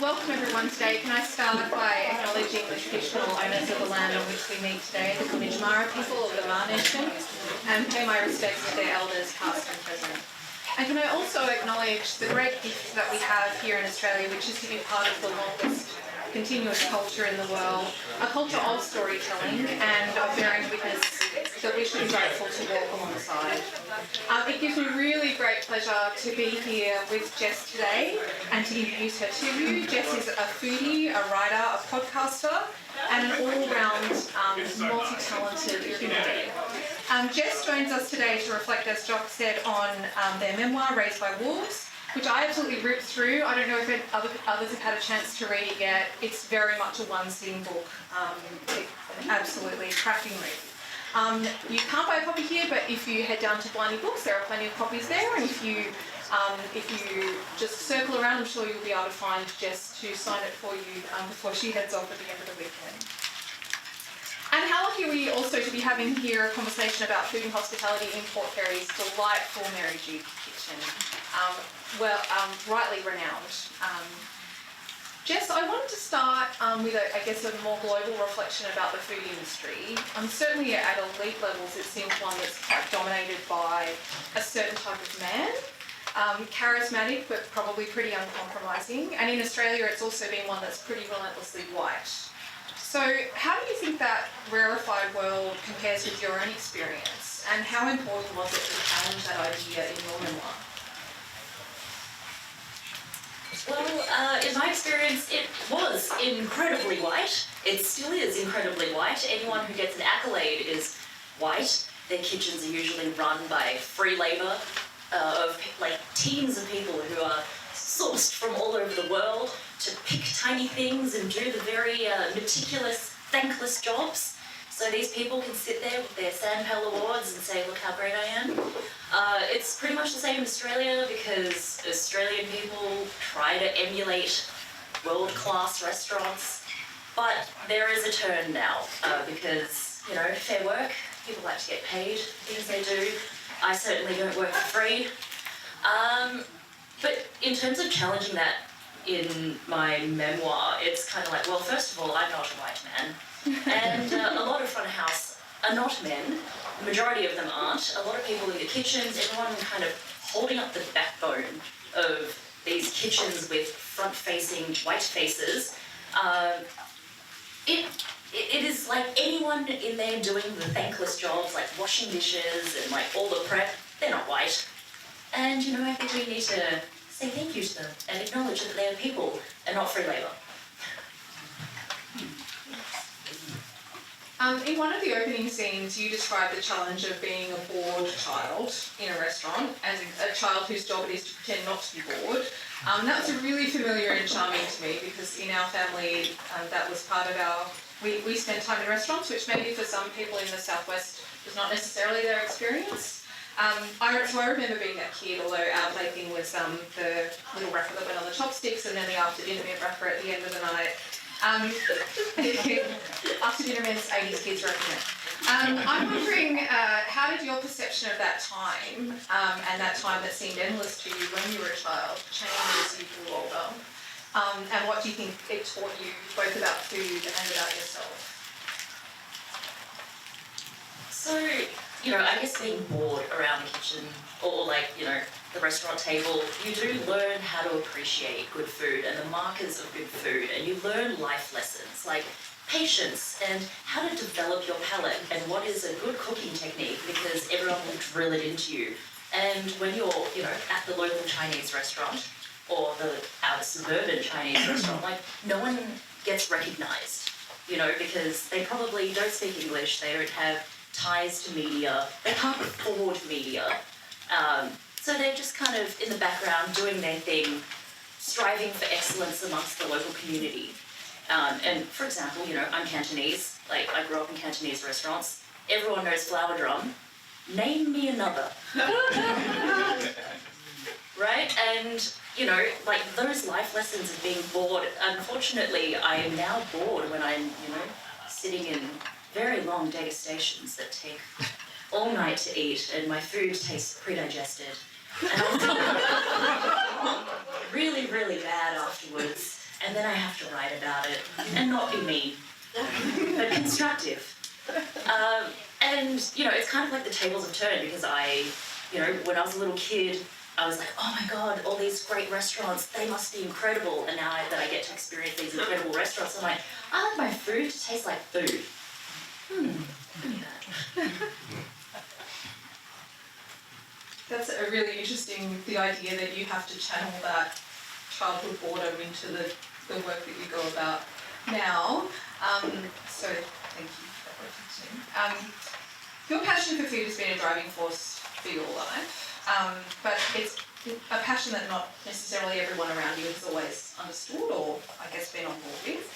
welcome everyone today. Can I start by acknowledging the traditional owners of the land on which we meet today, the Gunditjmara people of the Ma Nation, and pay my respects to their elders past and present. And can I also acknowledge the great gift that we have here in Australia, which is to be part of the longest continuous culture in the world, a culture of storytelling and of bearing witness that we should be grateful to walk alongside. It gives me really great pleasure to be here with Jess today and to introduce her to you. Jess is a foodie, a writer, a podcaster, and an all-round multi-talented human being. Jess joins us today to reflect, as Jock said, on their memoir, Raised by Wolves, which I absolutely ripped through. I don't know if others have had a chance to read it yet. It's very much a one-sitting book. Absolutely cracking read. You can't buy a copy here, but if you head down to Blindy Books, there are plenty of copies there. And if you just circle around, I'm sure you'll be able to find Jess to sign it for you before she heads off at the end of the weekend. And how lucky are we also to be having here a conversation about food and hospitality in Port Fairy's delightful Merrijig kitchen. Rightly renowned. Jess, I wanted to start with, a more global reflection about the food industry. Certainly at elite levels, it seems one that's quite dominated by a certain type of man. Charismatic, but probably pretty uncompromising. And in Australia, it's also been one that's pretty relentlessly white. So how do you think that rarefied world compares with your own experience? And how important was it to challenge that idea in your memoir? Well, in my experience, it was incredibly white. It still is incredibly white. Anyone who gets an accolade is white. Their kitchens are usually run by free labour of teams of people who are sourced from all over the world to pick tiny things and do the very meticulous, thankless jobs. So these people can sit there with their Sandpell Awards and say, look how great I am. It's pretty much the same in Australia because Australian people try to emulate world-class restaurants. But there is a turn now because, fair work, people like to get paid for things they do. I certainly don't work for free. But in terms of challenging that in my memoir, it's kind of like, well, first of all, I'm not a white man. And a lot of front of house are not men. The majority of them aren't. A lot of people in the kitchens, everyone kind of holding up the backbone of these kitchens with front-facing white faces. It is like anyone in there doing the thankless jobs, like washing dishes and all the prep, they're not white. And I think we need to say thank you to them and acknowledge that they are people and not free labour. In one of the opening scenes, you describe the challenge of being a bored child in a restaurant as a child whose job it is to pretend not to be bored. That was really familiar and charming to me because in our family, that was part of we spent time in restaurants, which maybe for some people in the southwest was not necessarily their experience. I remember being that kid, although our plaything was the little wrapper that went on the chopsticks and then the after-dinner wrapper at the end of the night. After-dinner means 80s kids recommend. I'm wondering, how did your perception of that time, and that time that seemed endless to you when you were a child, change as you grew older? And what do you think it taught you, both about food and about yourself? So, I guess being bored around the kitchen or the restaurant table, you do learn how to appreciate good food and the markers of good food, and you learn life lessons like patience and how to develop your palate and what is a good cooking technique because everyone will drill it into you. And when you're, at the local Chinese restaurant or the outer suburban Chinese restaurant, no one gets recognised, because they probably don't speak English, they don't have ties to media, they can't afford media. So they're just kind of in the background doing their thing, striving for excellence amongst the local community. And for example, I'm Cantonese, I grew up in Cantonese restaurants. Everyone knows flour drum. Name me another. Right? And, those life lessons of being bored, unfortunately, I am now bored when I'm, sitting in very long degustations that take all night to eat and my food tastes pre-digested. And I feel really, really bad afterwards. And then I have to write about it and not be mean, but constructive. And, you know, it's kind of like the tables have turned because when I was a little kid, I was like, oh my God, all these great restaurants, they must be incredible. And now that I get to experience these incredible restaurants, I'm like, I like my food to taste like food. Give me that. That's a really interesting, the idea that you have to channel that childhood boredom into the work that you go about now. So thank you for that reflection. Your passion for food has been a driving force for your life, but it's a passion that not necessarily everyone around you has always understood or I guess been on board with.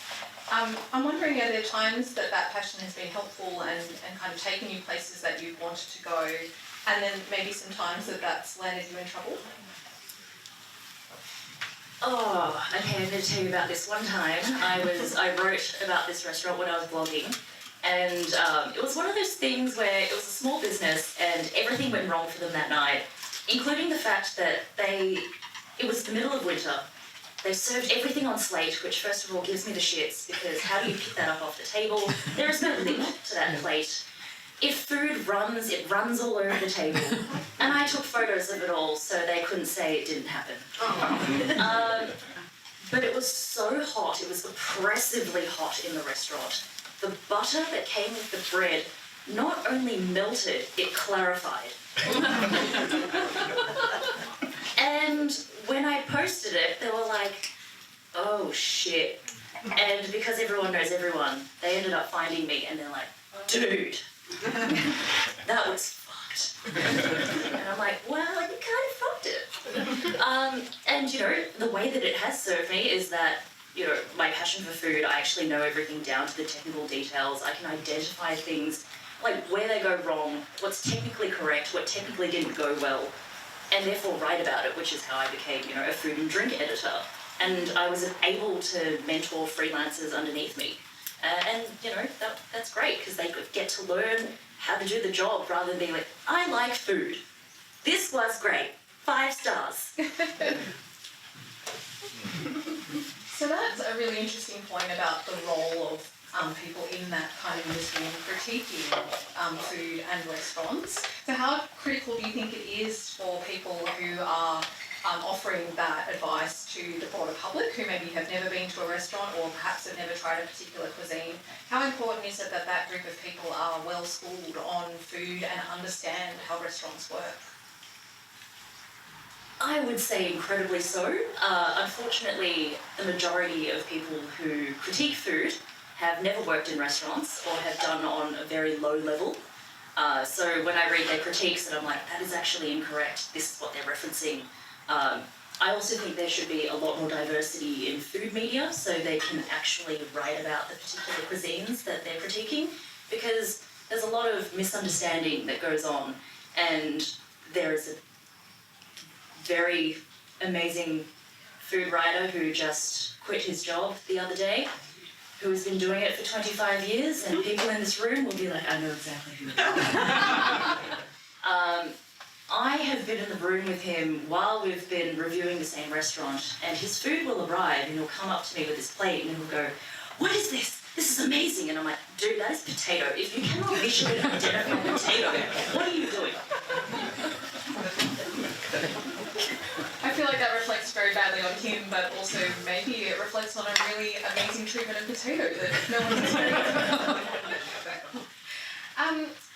I'm wondering, are there times that passion has been helpful and kind of taken you places that you've wanted to go, and then maybe some times that's landed you in trouble? Oh, okay, I'm going to tell you about this. One time I wrote about this restaurant when I was blogging, and it was one of those things where it was a small business and everything went wrong for them that night, including the fact that it was the middle of winter. They served everything on slate, which first of all gives me the shits, because how do you pick that up off the table? There is no lip to that plate. If food runs, it runs all over the table. And I took photos of it all so they couldn't say it didn't happen. But it was so hot, it was oppressively hot in the restaurant. The butter that came with the bread not only melted, it clarified. And when I posted it, they were like, oh shit. And because everyone knows everyone, they ended up finding me and they're like, dude, that was fucked. And I'm like, well, you kind of fucked it. And you know, the way that it has served me is that, you know, my passion for food, I actually know everything down to the technical details. I can identify things, like where they go wrong, what's technically correct, what technically didn't go well, and therefore write about it, which is how I became, you know, a food and drink editor. And I was able to mentor freelancers underneath me. And, you know, that's great, because they get to learn how to do the job rather than being like, I like food. This was great. 5 stars. So that's a really interesting point about the role of people in that kind of industry and critiquing food and restaurants. So how critical do you think it is for people who are offering that advice to the broader public who maybe have never been to a restaurant or perhaps have never tried a particular cuisine? How important is it that that group of people are well schooled on food and understand how restaurants work? I would say incredibly so. Unfortunately, the majority of people who critique food have never worked in restaurants or have done on a very low level. So when I read their critiques and I'm like, that is actually incorrect, this is what they're referencing. I also think there should be a lot more diversity in food media so they can actually write about the particular cuisines that they're critiquing, because there's a lot of misunderstanding that goes on, and there is a very amazing food writer who just quit his job the other day, who has been doing it for 25 years, and people in this room will be like, I know exactly who it is. I have been in the room with him while we've been reviewing the same restaurant, and his food will arrive and he'll come up to me with his plate and he'll go, what is this? This is amazing. And I'm like, dude, that is potato. If you cannot visually identify potato, what are you doing? I feel like that reflects very badly on him, but also maybe it reflects on a really amazing treatment of potato that no one's experienced.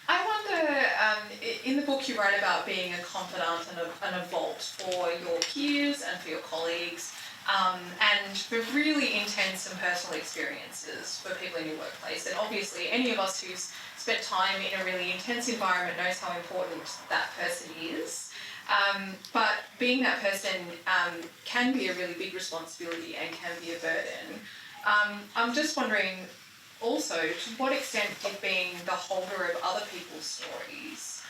I wonder, in the book you write about being a confidant and a vault for your peers and for your colleagues, and for really intense and personal experiences for people in your workplace. And obviously any of us who's spent time in a really intense environment knows how important that person is. But being that person can be a really big responsibility and can be a burden. I'm just wondering also, to what extent did being the holder of other people's stories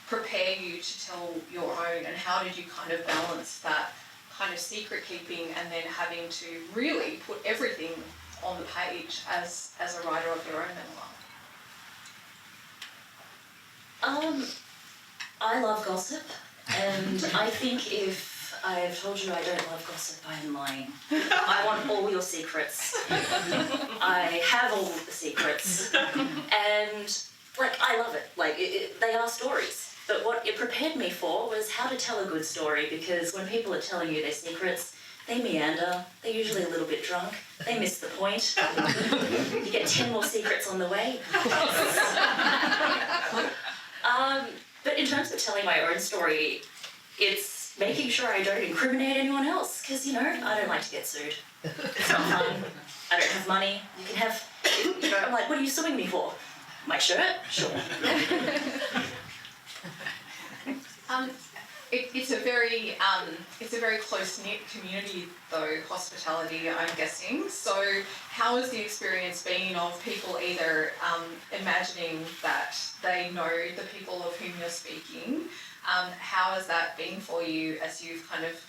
prepare you to tell your own, and how did you kind of balance that kind of secret keeping and then having to really put everything on the page as a writer of your own memoir? I love gossip, and I think if I've told you I don't love gossip, I'm lying. I want all your secrets. I have all the secrets. And, like, I love it. Like, they are stories. But what it prepared me for was how to tell a good story, because when people are telling you their secrets, they meander, they're usually a little bit drunk, they miss the point. You get 10 more secrets on the way. But in terms of telling my own story, it's making sure I don't incriminate anyone else, because, you know, I don't like to get sued. It's not fun. I don't have money. You can have, you know, I'm like, what are you suing me for? My shirt? Sure. It's a very close-knit community, though, hospitality, I'm guessing. So how has the experience been of people either imagining that they know the people of whom you're speaking? How has that been for you as you've kind of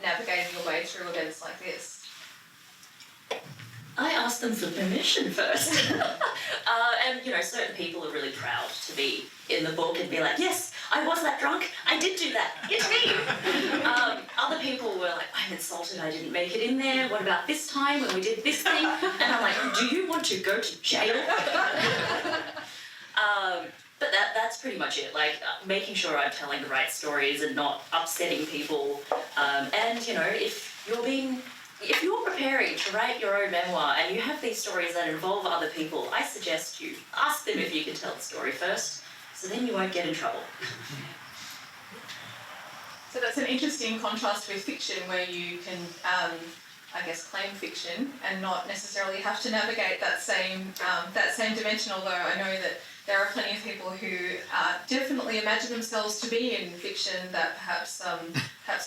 navigated your way through events like this? I asked them for permission first. And, you know, certain people are really proud to be in the book and be like, yes, I was that drunk, I did do that, it's me. Other people were like, I'm insulted I didn't make it in there, what about this time when we did this thing? And I'm like, do you want to go to jail? But that's pretty much it, like making sure I'm telling the right stories and not upsetting people. And, you know, if you're preparing to write your own memoir and you have these stories that involve other people, I suggest you ask them if you can tell the story first, so then you won't get in trouble. So that's an interesting contrast with fiction, where you can, I guess, claim fiction and not necessarily have to navigate that same dimension. Although I know that there are plenty of people who definitely imagine themselves to be in fiction that perhaps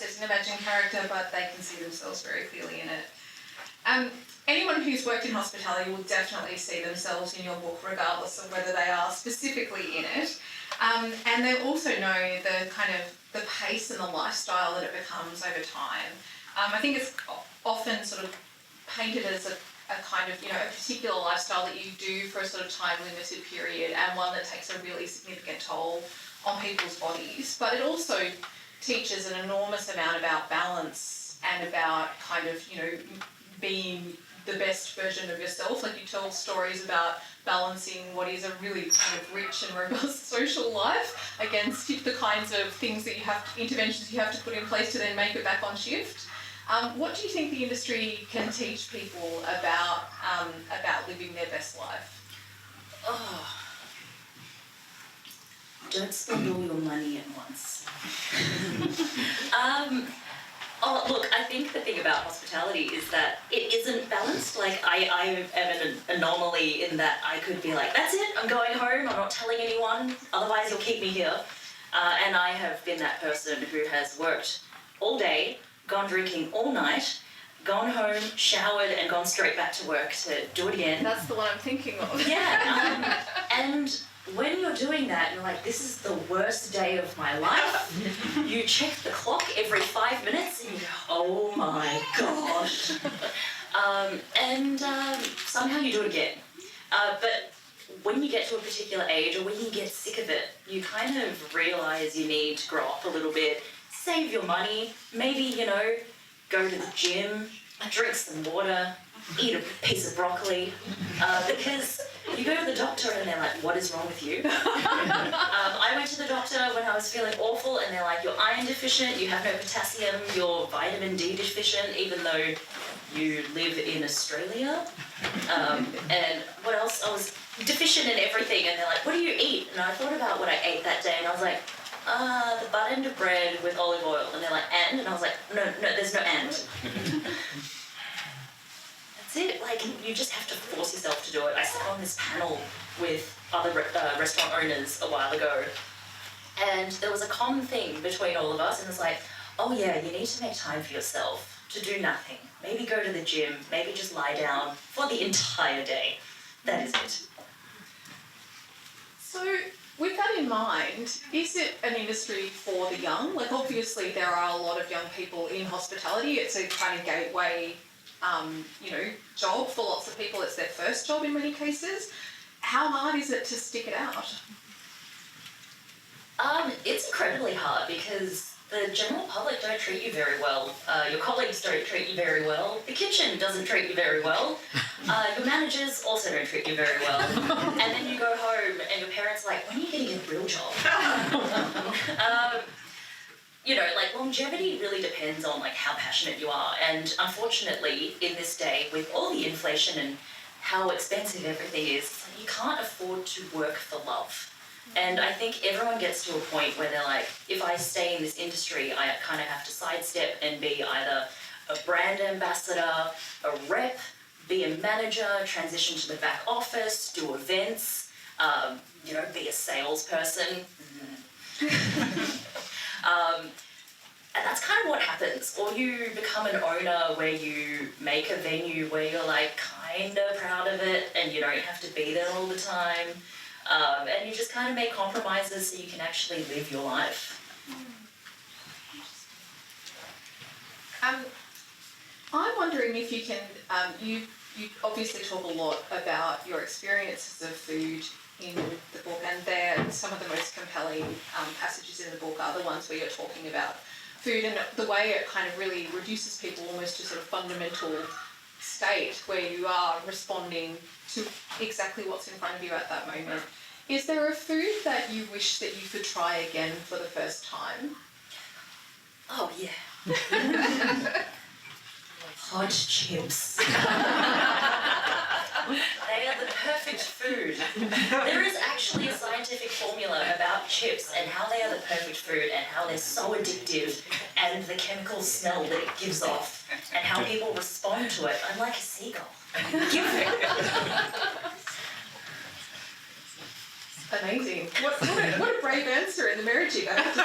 there's an imagined character, but they can see themselves very clearly in it. Anyone who's worked in hospitality will definitely see themselves in your book, regardless of whether they are specifically in it. And they'll also know the pace and the lifestyle that it becomes over time. I think it's often sort of painted as a kind of, you know, a particular lifestyle that you do for a sort of time-limited period, and one that takes a really significant toll on people's bodies. But it also teaches an enormous amount about balance and about kind of, you know, being the best version of yourself. Like, you tell stories about balancing what is a really kind of rich and robust social life against the kinds of things that interventions you have to put in place to then make it back on shift. What do you think the industry can teach people about living their best life? Oh, don't spend all your money at once. Look, I think the thing about hospitality is that it isn't balanced. Like, I am an anomaly in that I could be like, that's it, I'm going home, I'm not telling anyone, otherwise you'll keep me here. And I have been that person who has worked all day, gone drinking all night, gone home, showered, and gone straight back to work to do it again. That's the one I'm thinking of. Yeah, and when you're doing that, you're like, this is the worst day of my life. You check the clock every 5 minutes and you go, oh my gosh. And somehow you do it again. But when you get to a particular age, or when you get sick of it, you kind of realise you need to grow up a little bit, save your money, maybe, you know, go to the gym, drink some water, eat a piece of broccoli, because you go to the doctor and they're like, what is wrong with you? I went to the doctor when I was feeling awful and they're like, you're iron deficient, you have no potassium, you're vitamin D deficient, even though you live in Australia. And what else? I was deficient in everything, and they're like, what do you eat? And I thought about what I ate that day and I was like, the butt end of bread with olive oil. And they're like, and I was like, no, there's no and. That's it. Like, you just have to force yourself to do it. I sat on this panel with other restaurant owners a while ago, and there was a common thing between all of us, and it was like, oh yeah, you need to make time for yourself, to do nothing. Maybe go to the gym, maybe just lie down for the entire day. That is it. So, with that in mind, is it an industry for the young? Like, obviously there are a lot of young people in hospitality. It's a kind of gateway, job for lots of people. It's their first job in many cases. How hard is it to stick it out? It's incredibly hard because the general public don't treat you very well. Your colleagues don't treat you very well. The kitchen doesn't treat you very well. Your managers also don't treat you very well. And then you go home and your parents are like, when are you getting a real job? Like longevity really depends on like how passionate you are. And unfortunately, in this day, with all the inflation and how expensive everything is, you can't afford to work for love. And I think everyone gets to a point where they're like, if I stay in this industry, I kind of have to sidestep and be either a brand ambassador, a rep, be a manager, transition to the back office, do events, be a salesperson. And that's kind of what happens. Or you become an owner where you make a venue where you're like kind of proud of it and you don't have to be there all the time. And you just kind of make compromises so you can actually live your life. I'm wondering if you can, you obviously talk a lot about your experiences of food in the book, and some of the most compelling passages in the book are the ones where you're talking about food and the way it kind of really reduces people almost to sort of fundamental state where you are responding to exactly what's in front of you at that moment. Is there a food that you wish that you could try again for the first time? Oh yeah. Hot chips. They are the perfect food. There is actually a scientific formula about chips and how they are the perfect food and how they're so addictive and the chemical smell that it gives off and how people respond to it. I'm like a seagull. Give it. Amazing. What a brave answer in the Merrijig, I have to say.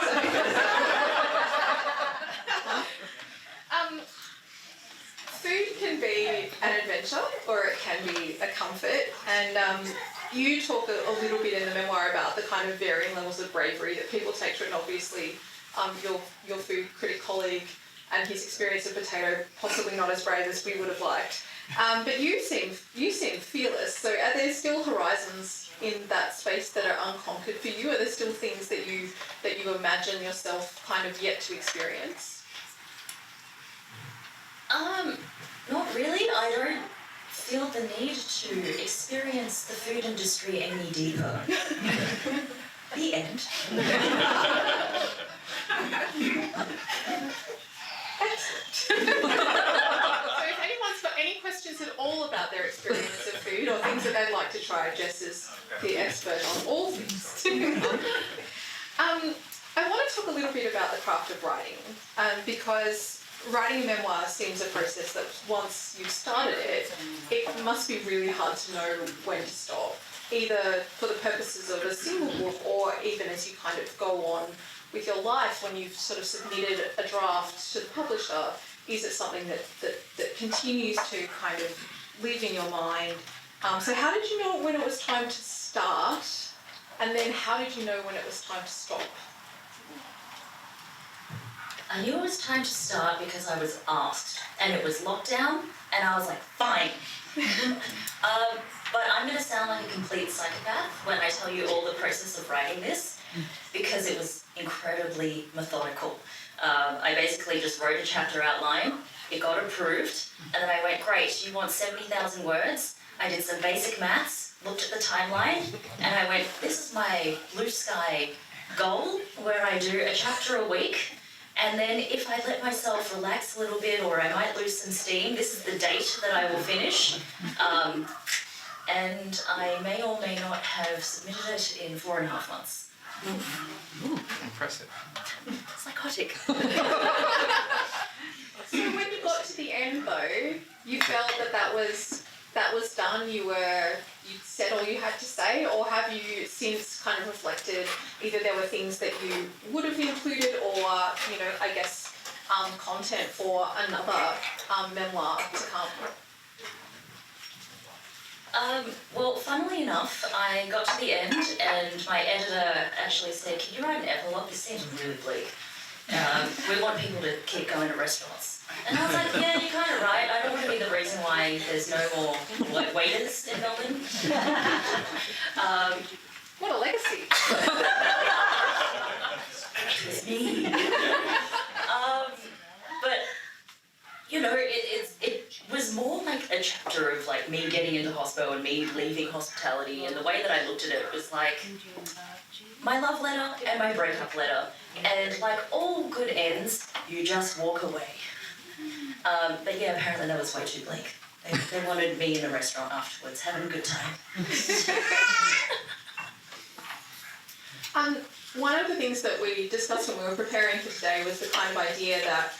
Food can be an adventure or it can be a comfort, and you talk a little bit in the memoir about the kind of varying levels of bravery that people take to it, and obviously your food critic colleague and his experience of potato possibly not as brave as we would have liked. But you seem fearless, so are there still horizons in that space that are unconquered for you? Are there still things that you imagine yourself kind of yet to experience? Not really. I don't feel the need to experience the food industry any deeper. The end. Excellent. So if anyone's got any questions at all about their experience of food or things that they'd like to try, Jess is the expert on all things. I want to talk a little bit about the craft of writing, because writing a memoir seems a process that once you've started it, it must be really hard to know when to stop, either for the purposes of a single book or even as you kind of go on with your life when you've sort of submitted a draft to the publisher. Is it something that continues to kind of live in your mind? So how did you know when it was time to start, and then how did you know when it was time to stop? I knew it was time to start because I was asked, and it was lockdown, and I was like, fine. But I'm going to sound like a complete psychopath when I tell you all the process of writing this, because it was incredibly methodical. I basically just wrote a chapter outline, it got approved, and then I went, great, you want 70,000 words? I did some basic maths, looked at the timeline, and I went, this is my blue sky goal, where I do a chapter a week. And then if I let myself relax a little bit, or I might lose some steam, this is the date that I will finish. And I may or may not have submitted it in 4.5 months. Ooh, impressive. Psychotic. So when you got to the end though, you felt that was done, you'd said all you had to say, or have you since kind of reflected either there were things that you would have included or, I guess, content for another memoir to come? Well, funnily enough, I got to the end and my editor actually said, can you write an epilogue? This seems really bleak. We want people to keep going to restaurants. And I was like, yeah, you're kind of right. I don't want to be the reason why there's no more waiters in Melbourne. What a legacy. was me. But you know, it was more like a chapter of like me getting into hospo and me leaving hospitality, and the way that I looked at it was like my love letter and my breakup letter, and like all good ends, you just walk away. But yeah, apparently that was way too bleak. They wanted me in a restaurant afterwards, having a good time. One of the things that we discussed when we were preparing for today was the kind of idea that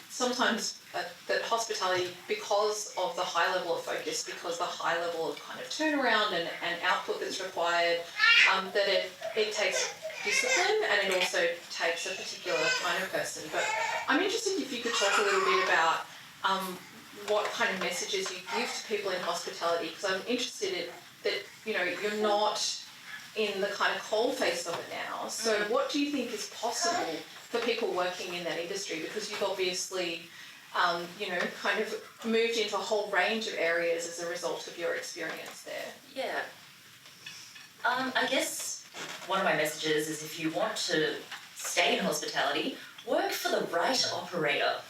sometimes that hospitality, because of the high level of focus, because the high level of kind of turnaround and output that's required, that it takes discipline and it also takes a particular kind of person. But I'm interested if you could talk a little bit about what kind of messages you give to people in hospitality, because I'm interested in that, you know, you're not in the kind of coal face of it now. So what do you think is possible for people working in that industry? Because you've obviously, you know, kind of moved into a whole range of areas as a result of your experience there. Yeah. I guess one of my messages is if you want to stay in hospitality, work for the right operator.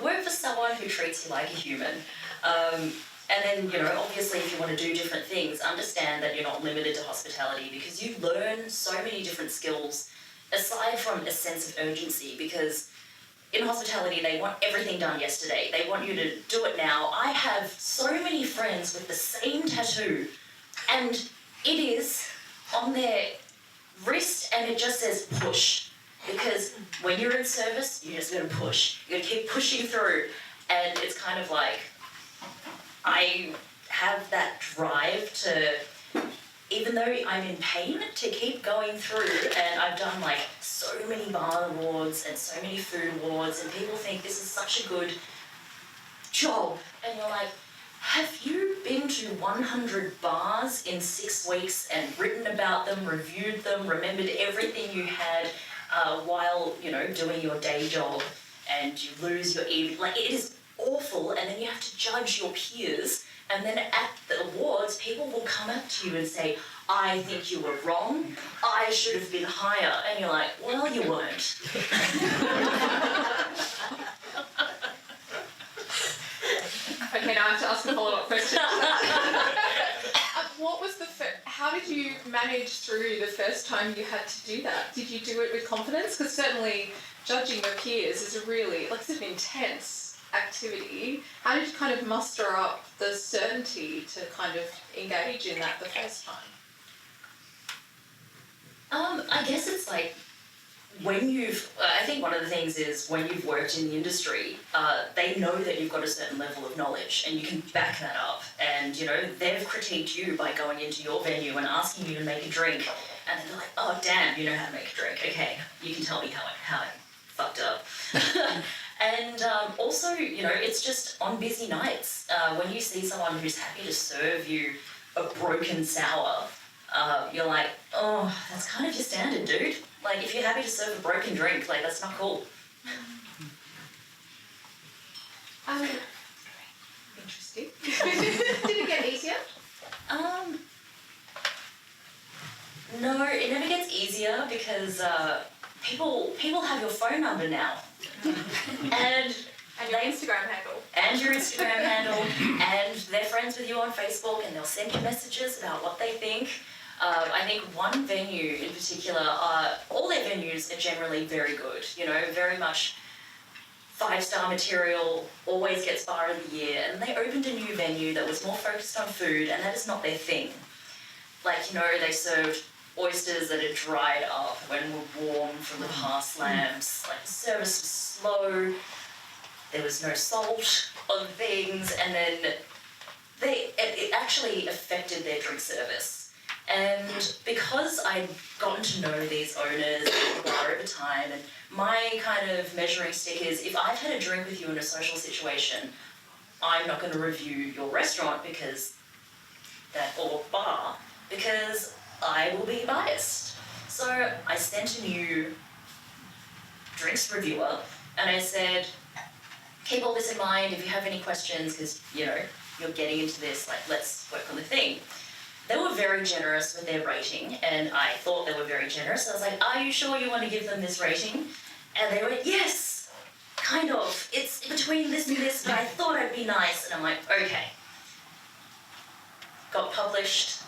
Work for someone who treats you like a human. And then, you know, obviously if you want to do different things, understand that you're not limited to hospitality, because you learn so many different skills aside from a sense of urgency, because in hospitality they want everything done yesterday. They want you to do it now. I have so many friends with the same tattoo, and it is on their wrist and it just says push. Because when you're in service, you just gotta push. You gotta keep pushing through. And it's kind of like, I have that drive to, even though I'm in pain, to keep going through. And I've done like so many bar awards and so many food awards, and people think this is such a good job. And you're like, have you been to 100 bars in 6 weeks and written about them, reviewed them, remembered everything you had while, you know, doing your day job, and you lose your evening? Like, it is awful. And then you have to judge your peers, and then at the awards people will come up to you and say, I think you were wrong, I should have been higher. And you're like, well, you weren't. Okay, now I have to ask a follow-up question. What was how did you manage through the first time you had to do that? Did you do it with confidence? Because certainly judging your peers is a really, like, it's an intense activity. How did you kind of muster up the certainty to kind of engage in that the first time? I guess it's like, when I think one of the things is when you've worked in the industry, they know that you've got a certain level of knowledge and you can back that up. And, you know, they've critiqued you by going into your venue and asking you to make a drink. And then they're like, oh, damn, you know how to make a drink. Okay, you can tell me how I fucked up. And also, you know, it's just on busy nights, when you see someone who's happy to serve you a broken sour, you're like, oh, that's kind of your standard, dude. Like, if you're happy to serve a broken drink, like, that's not cool. Interesting. Did it get easier? No, it never gets easier, because people have your phone number now. And your Instagram handle. And your Instagram handle, and they're friends with you on Facebook, and they'll send you messages about what they think. I think one venue in particular, all their venues are generally very good, you know, very much 5-star material, always gets bar of the year, and they opened a new venue that was more focused on food, and that is not their thing. Like, you know, they served oysters that had dried up and were warm from the past lambs. Like, the service was slow, there was no salt on things, and then it actually affected their drink service. And because I'd gotten to know these owners of the bar over time, and my kind of measuring stick is, if I've had a drink with you in a social situation, I'm not going to review your restaurant or bar, because I will be biased. So I sent a new drinks reviewer, and I said, keep all this in mind if you have any questions, because, you know, you're getting into this, like, let's work on the thing. they were very generous with their rating, and I thought they were very generous. I was like, are you sure you want to give them this rating? And they went, yes, kind of. It's between this and this, but I thought I'd be nice. And I'm like, okay. Got published,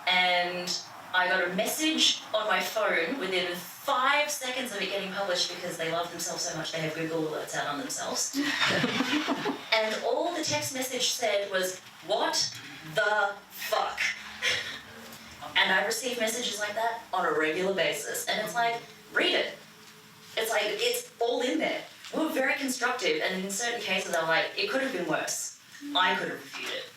and I got a message on my phone within 5 seconds of it getting published because they love themselves so much they have Google alerts out on themselves. And all the text message said was, what the fuck? And I receive messages like that on a regular basis, and it's like, read it. It's like, it's all in there. We were very constructive, and in certain cases they were like, it could have been worse. I could have reviewed it.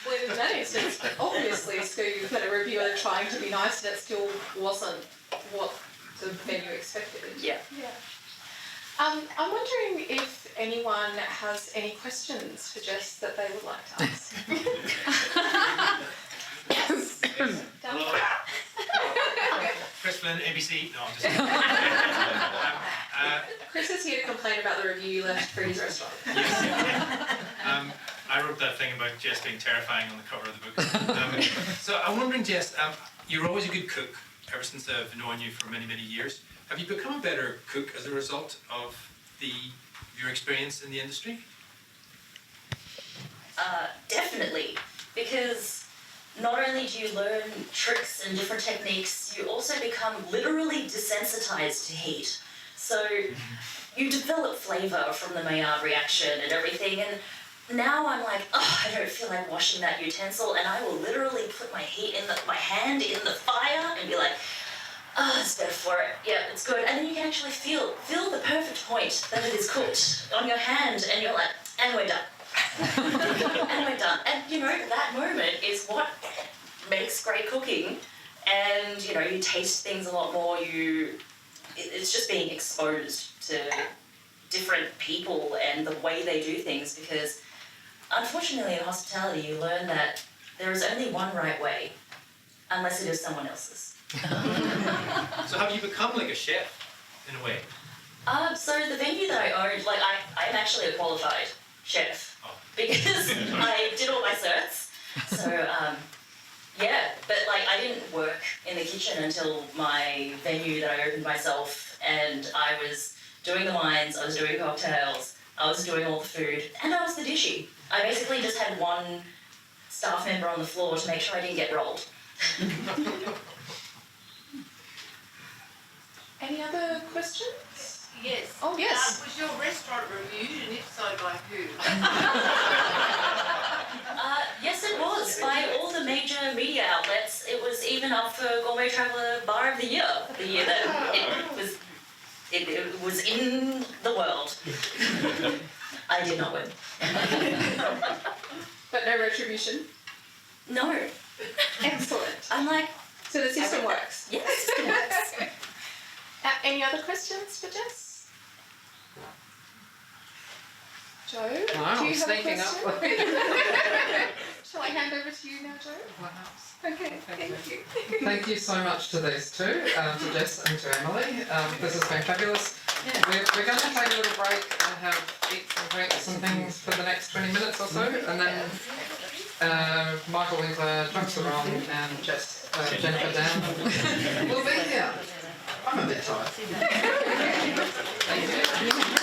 Well, in that instance, obviously, so you had a reviewer trying to be nice, and it still wasn't what the venue expected. Yeah. I'm wondering if anyone has any questions for Jess that they would like to ask. Yes. Hello. Chris Flynn, ABC. No, I'm just Chris is here to complain about the review you left for his restaurant. I wrote that thing about Jess being terrifying on the cover of the book. So I'm wondering, Jess, you're always a good cook, ever since I've known you for many, many years. Have you become a better cook as a result of your experience in the industry? Definitely, because not only do you learn tricks and different techniques, you also become literally desensitized to heat. So you develop flavour from the Maillard reaction and everything, and now I'm like, oh, I don't feel like washing that utensil, and I will literally put my hand in the fire and be like, oh, it's better for it. Yeah, it's good. And then you can actually feel the perfect point that it is cooked on your hand, and you're like, and we're done. And we're done. And you know, that moment is what makes great cooking. And you know, you taste things a lot more. It's just being exposed to different people and the way they do things, because unfortunately in hospitality you learn that there is only one right way, unless it is someone else's. So have you become like a chef, in a way? So the venue that I owned, like I am actually a qualified chef, because I did all my certs. So yeah, but like I didn't work in the kitchen until my venue that I opened myself, and I was doing the wines, I was doing cocktails, I was doing all the food, and I was the dishy. I basically just had one staff member on the floor to make sure I didn't get rolled. Any other questions? Yes. Oh, yes. Was your restaurant reviewed, and if so, by who? Yes, it was, by all the major media outlets. It was even up for Gourmet Traveller Bar of the Year that it was in the world. I did not win. But no retribution? No. Excellent. I'm like, So the system works? yes, the system works. Any other questions for Jess? Joe? No, do you I'm have sneaking a up. question? Shall I hand over to you now, Joe? Perhaps. Okay, thank you. Thank you so much to these two, to Jess and to Emily. This has been fabulous. We're going to take a little break and have eats and drinks and things for the next 20 minutes or so, and then Michael either jumps around and Jess, Jennifer down. We'll be here. I'm a bit tired. Thank you.